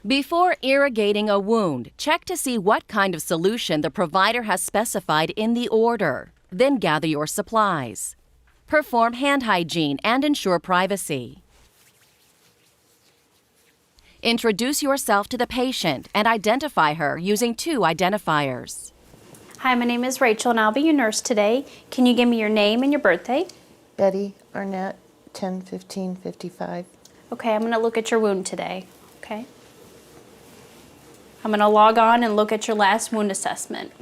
Before irrigating a wound, check to see what kind of solution the provider has specified in the order. Then gather your supplies. Perform hand hygiene and ensure privacy. Introduce yourself to the patient and identify her using 2 identifiers. Hi, my name is Rachel and I'll be your nurse today. Can you give me your name and your birthday? Betty Arnett, 10/15/55. Okay, I'm going to look at your wound today. Okay. I'm going to log on and look at your last wound assessment.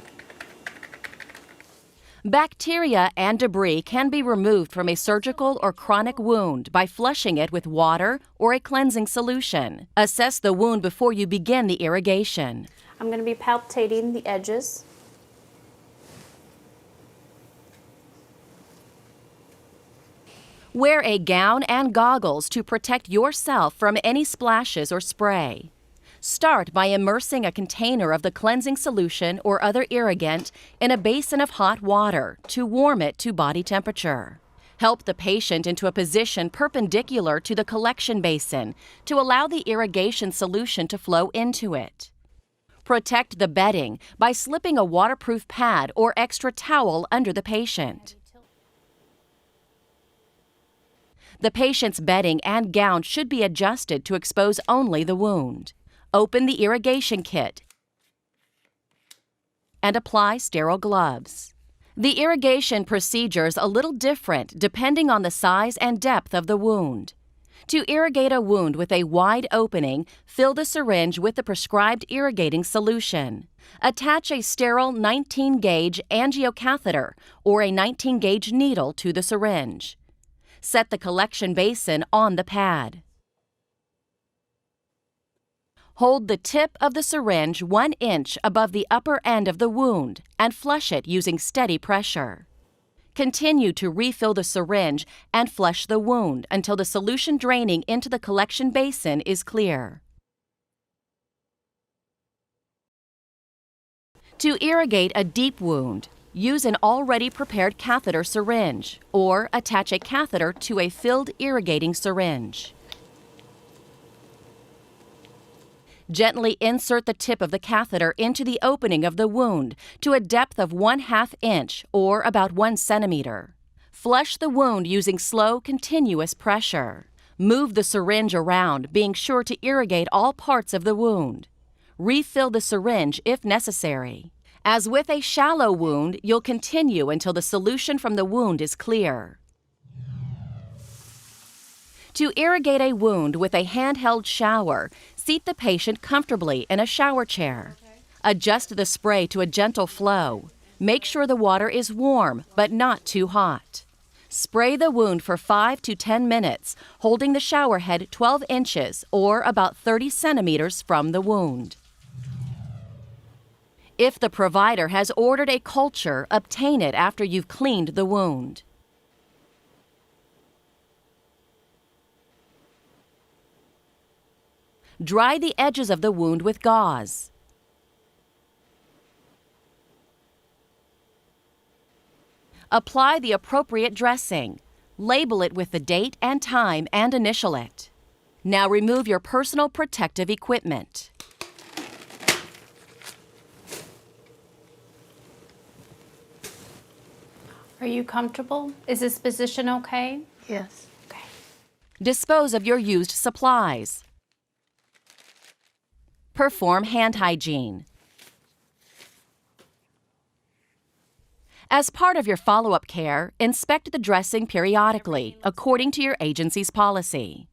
Bacteria and debris can be removed from a surgical or chronic wound by flushing it with water or a cleansing solution. Assess the wound before you begin the irrigation. I'm going to be palpating the edges. Wear a gown and goggles to protect yourself from any splashes or spray. Start by immersing a container of the cleansing solution or other irrigant in a basin of hot water to warm it to body temperature. Help the patient into a position perpendicular to the collection basin to allow the irrigation solution to flow into it. Protect the bedding by slipping a waterproof pad or extra towel under the patient. The patient's bedding and gown should be adjusted to expose only the wound. Open the irrigation kit and apply sterile gloves. The irrigation procedure is a little different depending on the size and depth of the wound. To irrigate a wound with a wide opening, fill the syringe with the prescribed irrigating solution. Attach a sterile 19-gauge angiocatheter or a 19-gauge needle to the syringe. Set the collection basin on the pad. Hold the tip of the syringe 1 inch above the upper end of the wound and flush it using steady pressure. Continue to refill the syringe and flush the wound until the solution draining into the collection basin is clear. To irrigate a deep wound, use an already prepared catheter syringe or attach a catheter to a filled irrigating syringe. Gently insert the tip of the catheter into the opening of the wound to a depth of 1/2 inch or about 1 centimeter. Flush the wound using slow, continuous pressure. Move the syringe around, being sure to irrigate all parts of the wound. Refill the syringe if necessary. As with a shallow wound, you'll continue until the solution from the wound is clear. To irrigate a wound with a handheld shower, seat the patient comfortably in a shower chair. Adjust the spray to a gentle flow. Make sure the water is warm, but not too hot. Spray the wound for 5 to 10 minutes, holding the shower head 12 inches or about 30 centimeters from the wound. If the provider has ordered a culture, obtain it after you've cleaned the wound. Dry the edges of the wound with gauze. Apply the appropriate dressing. Label it with the date and time and initial it. Now remove your personal protective equipment. Are you comfortable? Is this position okay? Yes. Okay. Dispose of your used supplies. Perform hand hygiene. As part of your follow-up care, inspect the dressing periodically according to your agency's policy.